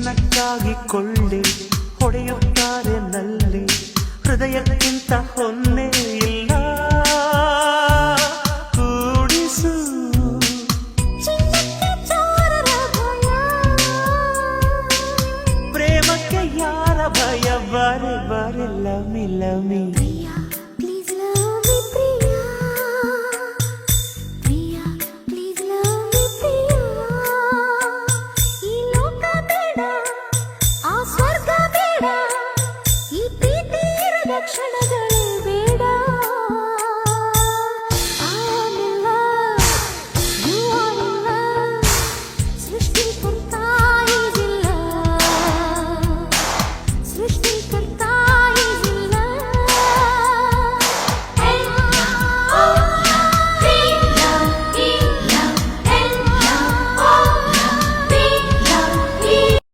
ನಕ್ಕಾಗಿಕೊಳ್ಳಿ ಹೊಡೆಯುತ್ತಾರೆ ನಲ್ಲಿ ಹೃದಯಕ್ಕಿಂತ ಹೊನ್ನೆ ಇಲ್ಲ ಕೂಡಿಸು ಪ್ರೇಮಕ್ಕೆ ಯಾರ ಭಯ ಬಾರೆ ಬಾರೆ ಲಮಿ ಲಮಿ